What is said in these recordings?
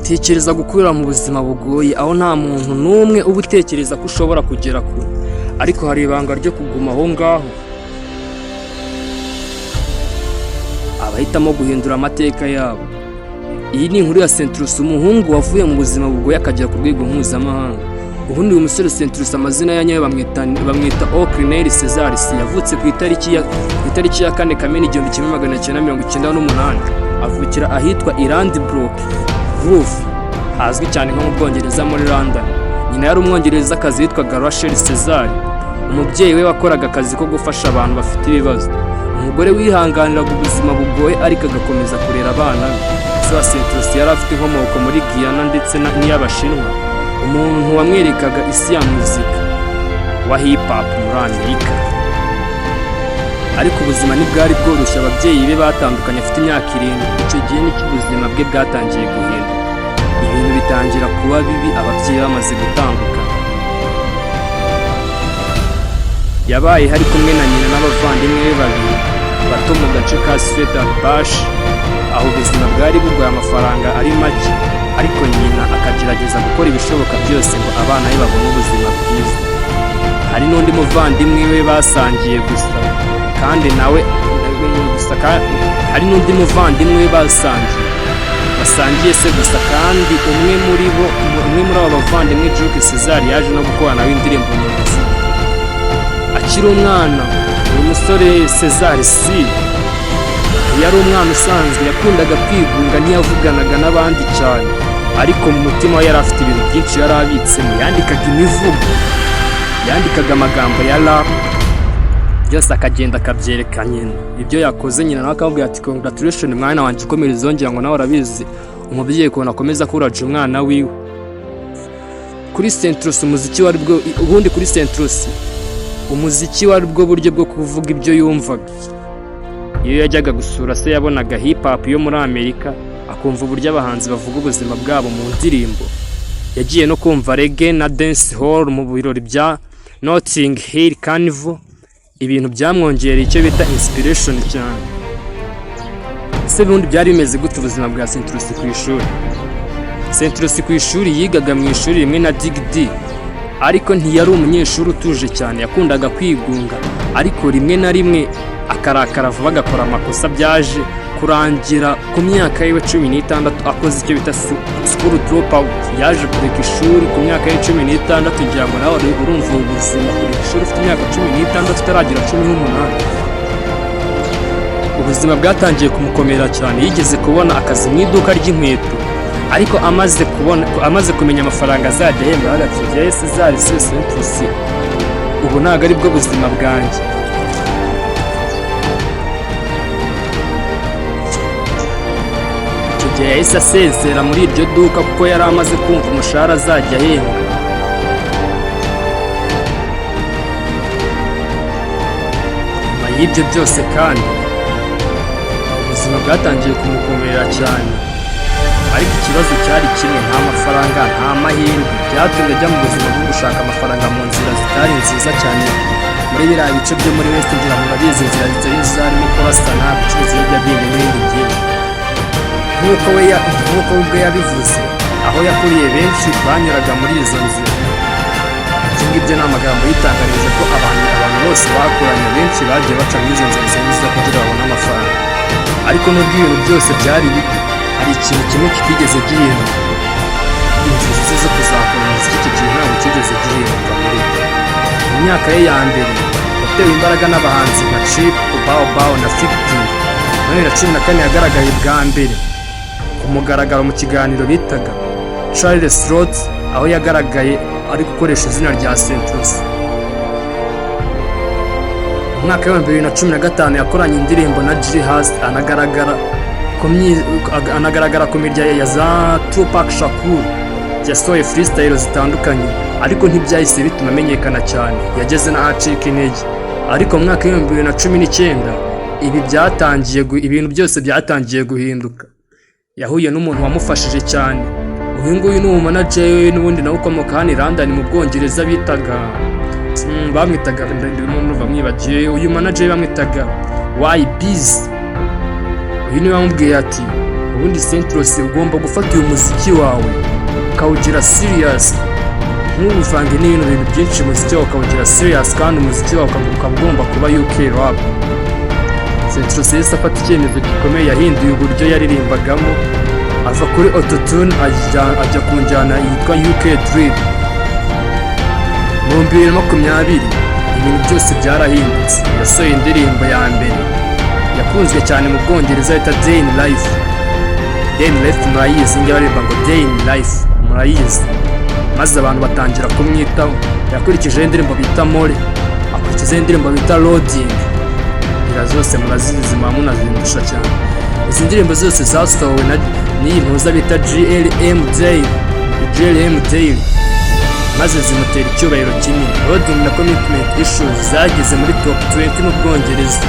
tekereza gukurira mu buzima bugoye aho nta muntu n'umwe uba utekereza ko ushobora kugera kure, ariko hari ibanga ryo kuguma aho ngaho. Abahitamo guhindura amateka yabo. Iyi ni inkuru ya Centrus, umuhungu wavuye mu buzima bugoye akagera ku rwego mpuzamahanga. Ubundi uyu musore Centrus amazina ya nyayo bamwita Cornel Cesar. Yavutse ku itariki ya 4 Kamena 1998. Avukira ahitwa Irandbrook Roof, hazwi cyane nko mu Bwongereza muri London. Nyina yari umwongerezakazi witwaga Rachel Cesar. Umubyeyi we wakoraga akazi ko gufasha abantu bafite ibibazo. Umugore wihanganiraga ubuzima bugoye ariko agakomeza kurera abana be. Se wa Centrus yari afite inkomoko muri Guyana ndetse n'iy'Abashinwa. Umuntu wamwerekaga isi ya muzika wa hip hop muri Amerika. Ariko ubuzima ntibwari bworoshye. Ababyeyi be batandukanye afite imyaka 7. Icyo gihe nicyo ubuzima bwe bwatangiye guhinduka. Ibintu bitangira kuba bibi ababyeyi bamaze gutandukana. Yabaye hari kumwe na nyina n'abavandimwe be babiri bato mu gace ka Sweater Bash, aho ubuzima bwari burwaye amafaranga ari make, ariko nyina akagerageza gukora ibishoboka byose ngo abana be babone ubuzima bwiza. Hari n'undi muvandimwe we basangiye gusa kandi nawe hari n'undi muvandimwe we basangiye se gusa kandi umwe muri abo bavandimwe Joke Cesar yaje no gukorana nawe indirimbo nyinshi. Akiri umwana uyu musore Cesar yari umwana usanzwe, yakundaga kwigunga, ntiyavuganaga n'abandi cyane, ariko mu mutima we yari afite ibintu byinshi yari abitsemo. Yandikaga imivugo, yandikaga amagambo ya rap, byose akagenda akabyereka nyina. Ibyo yakoze nyina nawe akamubwira ati congratulations mwana wanjye, ukomereza zongera ngo nawe urabizi umubyeyi ko nakomeza kuraje umwana wiwe. Kuri Centrus umuziki wari bwo ubundi kuri Centrus umuziki wari bwo buryo bwo kuvuga ibyo yumvaga. Iyo yajyaga gusura se yabonaga hip hop yo muri Amerika, akumva uburyo abahanzi bavuga ubuzima bwabo mu ndirimbo. Yagiye no kumva reggae na dance hall mu birori bya Notting Hill Carnival. Ibintu byamwongereye icyo bita inspiration cyane. Se bundi byari bimeze gute ubuzima bwa Centrus ku ishuri? Centrus ku ishuri yigaga mu ishuri rimwe na Digdi, ariko ntiyari umunyeshuri utuje cyane, yakundaga kwigunga, ariko rimwe na rimwe akarakara vuba agakora amakosa. Byaje kurangira ku myaka ye 16 akoze icyo bita school dropout. Yaje kureka ishuri ku myaka ye 16 kugira ngo nawe urumva ubuzima kureka ishuri ufite imyaka 16 utaragira 18. Ubuzima bwatangiye kumukomera cyane. Yigeze kubona akazi mu iduka ry'inkweto, ariko amaze kumenya amafaranga azajya yemera hagati ya Cesar Centrus, ubu ntabwo ari bwo buzima bwanjye. Icyo gihe yahise asezera muri iryo duka kuko yari amaze kumva umushahara azajya yemera. Nyuma y'ibyo byose kandi ubuzima bwatangiye kumukomerera cyane, ariko ikibazo cyari kimwe: nta mafaranga, nta mahirwe. Byatumye ajya mu buzima bwo gushaka amafaranga mu nzira zitari nziza cyane muri biriya bice byo muri West. Ngira murabizi inzira zitari zarimo kurasana, gucuruza ibiyobyabwenge n'ibindi byinshi. Nk'uko ubwe yabivuze, aho yakuriye benshi banyuraga muri izo nzira. Ibyo ngibyo ni amagambo yitangarije ko abantu bose bakoranye benshi bagiye baca muri izo nzira nziza kugira babone amafaranga. Ariko nubwo ibintu byose byari bibi, hari ikintu kimwe kitigeze gihinduka: inzozi ze zo kuzakora umuziki. Icyo kintu ntabwo kigeze gihinduka. Mu myaka ye ya mbere yatewe imbaraga n'abahanzi nka Chip, Kuba na 50. Muri 2014 yagaragaye bwa mbere ku mugaragaro mu kiganiro bitaga Charles Roth, aho yagaragaye ari gukoresha izina rya Centrus. Mu mwaka wa 2015 yakoranye indirimbo na Jihaz, anagaragara ku mirya ya za Tupac Shakur. Yasohoye freestyle zitandukanye, ariko ntibyahise bituma amenyekana cyane. Yageze n'ahacika intege. Ariko mu mwaka wa 2019 ibintu byose byatangiye guhinduka. Yahuye n'umuntu wamufashije cyane. Uyu nguyu ni umanager we n'ubundi nawe ukomoka hano i London mu Bwongereza bamwitaga bamwibagiye. Uyu manager bamwitaga YBiz. Uyu niwe wamubwiye ati ubundi Centros ugomba gufata uyu muziki wawe ukawugira serious, ntubivange n'ibintu byinshi. Umuziki wawe ukawugira serious kandi umuziki wawe ukaba ugomba kuba UK rap. Centros yahise afata icyemezo gikomeye, yahinduye uburyo yaririmbagamo, ava kuri autotune ajya ku njyana yitwa UK drill. Mu 2020 ibintu byose byarahindutse. Yasohoye indirimbo ya mbere yakunzwe cyane mu Bwongereza yita Day in Life. Day in Life murayizi, njye baririmba ngo Day in Life murayizi, maze abantu batangira kumwitaho. Yakurikijeho indirimbo bita More, akurikizaho indirimbo bita Loading. Zose murazizi muba munazindusha cyane. Izi ndirimbo zose zasohowe n'iyi mpuza bita GLM Day, maze zimutera icyubahiro kinini. Loading na Commitment Issues zageze muri top 20 mu Bwongereza.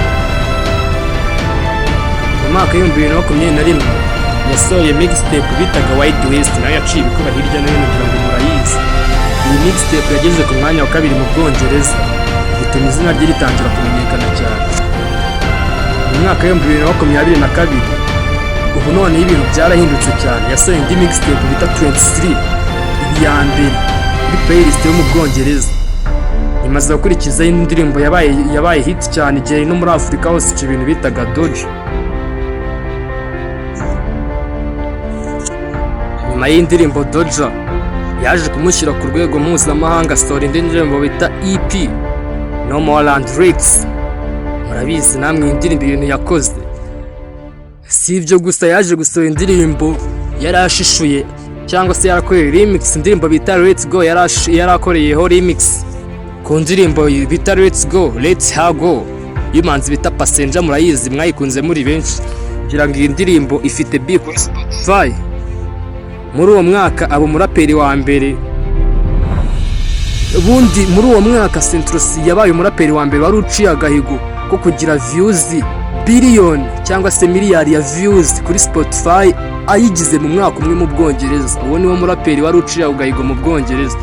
Mu mwaka w'2021 yasohoye mixtape bitaga Wild West, nayo yaciye ibikuba hirya no hino kugira ngo murayizi. Iyi mixtape yageze ku mwanya wa 2 mu Bwongereza, bituma izina rye ritangira kumenyekana cyane. Mu mwaka w'2022 ubu none ibintu byarahindutse cyane. Yasohoye indi mixtape bita 23, ibi ya mbere kuri playlist yo mu Bwongereza. Imaze gukurikizaho indirimbo yabaye hit cyane igihe no muri Afurika hose icyo ibintu bitaga Doja. Nyuma y'indirimbo Doja yaje kumushyira ku rwego mpuzamahanga, asohora indi ndirimbo bita EP No More Land Lyrics. Murabizi namwe indirimbo ibintu yakoze. Si ibyo gusa, yaje gusohora indirimbo yarashishuye cyangwa se yarakoreye remix, indirimbo bita Let's Go yarakoreyeho remix ku ndirimbo bita Let's Go Let's Her Go y'umanzi bita Passenger. Murayizi, mwayikunze muri benshi, kugira ngo iyi ndirimbo ifite beat kuri Spotify. Muri uwo mwaka abo muraperi wa mbere, ubundi muri uwo mwaka Centros yabaye umuraperi wa mbere wari uciye agahigo ko kugira views billion cyangwa se miliyari ya views kuri Spotify ayigize mu mwaka umwe mu Bwongereza. Uwo ni wo muraperi wari uciye agahigo mu Bwongereza.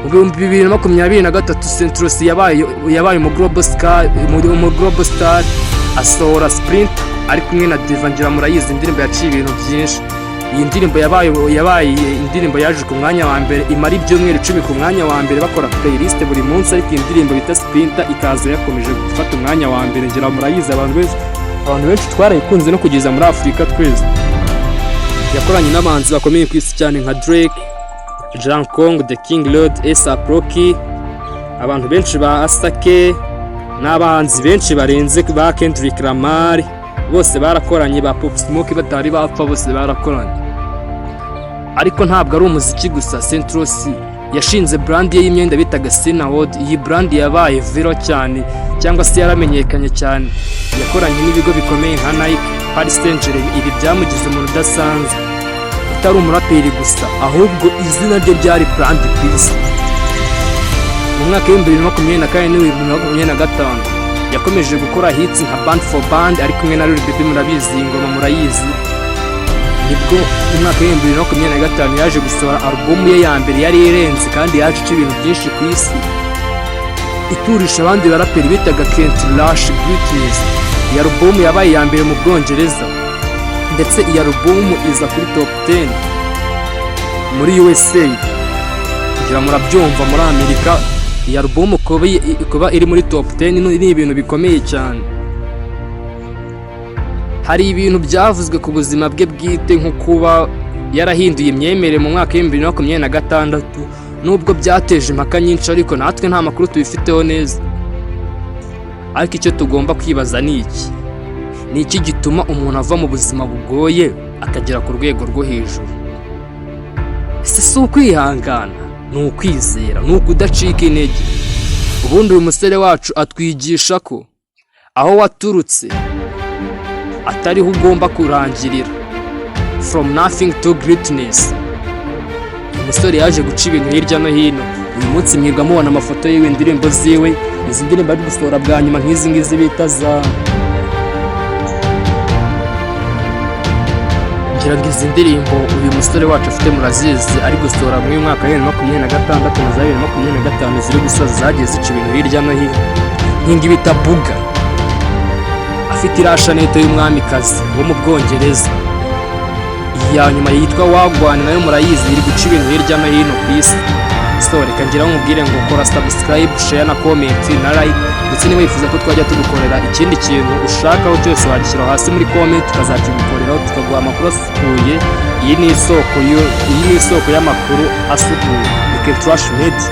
Mu 2023 Centros yabaye mu global star asohora Sprint ari kumwe na Diva. Murayizi indirimbo yaciye ibintu byinshi. Iyi ndirimbo yabaye indirimbo yaje ku mwanya wa mbere, imara ibyumweru 10 ku mwanya wa mbere bakora playlist buri munsi, ariko iyi ndirimbo bita Sprinter ikaza yakomeje gufata umwanya wa mbere. Ngira murayizi, abantu benshi twarayikunze no kugeza muri Afurika twese. Yakoranye n'abahanzi bakomeye ku isi cyane nka Drake, Jean Kong, The King Lord, A$AP Rocky, abantu benshi ba Asake, n'abahanzi benshi barenze ba Kendrick Lamar, bose barakoranye, ba Pop Smoke batari bapfa, bose barakoranye. Ariko ntabwo ari umuziki gusa. Centros yashinze brand ye y'imyenda bitaga Sinawod. Iyi brand yabaye viral cyane cyangwa se yaramenyekanye cyane. Yakoranye n'ibigo bikomeye nka Nike, Paris Saint-Germain. Ibi byamugize umuntu udasanzwe, utari umuraperi gusa, ahubwo izina rye ryari brand piece. Mu mwaka w'2024 n'2025 yakomeje gukora hits nka Band for Band ari kumwe na Lil Baby. Murabizi ingoma murayizi. Nibwo mu mwaka w'2025 yaje gusohora album ye ya mbere yari irenze kandi yaje ica ibintu byinshi ku isi, iturisha abandi baraperi bitaga Ntirwamubujie Greatness. Iyi album yabaye ya mbere mu Bwongereza, ndetse iyi album iza kuri top 10 muri USA. Kugira murabyumva, muri Amerika iyi album kuba iri muri top 10 ni ibintu bikomeye cyane. Hari ibintu byavuzwe ku buzima bwe bwite nko kuba yarahinduye imyemerere mu mwaka w'2026, nubwo byateje impaka nyinshi, ariko natwe nta makuru tubifiteho neza. Ariko icyo tugomba kwibaza ni iki gituma umuntu ava mu buzima bugoye akagera ku rwego rwo hejuru? Ese si ukwihangana, ni ukwizera, ni ukudacika intege. Ubundi uyu musore wacu atwigisha ko aho waturutse atariho ugomba kurangirira. From nothing to greatness. Umusore yaje guca ibintu hirya no hino. Uyu munsi mwirwa mubona amafoto yiwe, indirimbo ziwe, izi ndirimbo ari gusohora bwa nyuma nk'izi ngizi bita za ngira ngo izi ndirimbo uyu musore wacu afite murazizi, ari gusohora mu mwaka wa 2026 na 2025 ziri gusoza, zagiye zica ibintu hirya no hino. Nk'ingi bita Buga, afite irashanete y'umwamikazi wo mu Bwongereza. ya nyuma yitwa wagwan, nayo murayizi iri guca ibintu hirya no hino ku isi. So reka ngira nkubwire ngo kora subscribe, share na comment na like, ndetse niba wifuza ko twajya tugukorera ikindi kintu ushakaho cyose wagishyira hasi muri comment, tukazakigukoreraho tukaguha amakuru asukuye. Iyi ni isoko y'amakuru asukuye. Ntirwamubujie.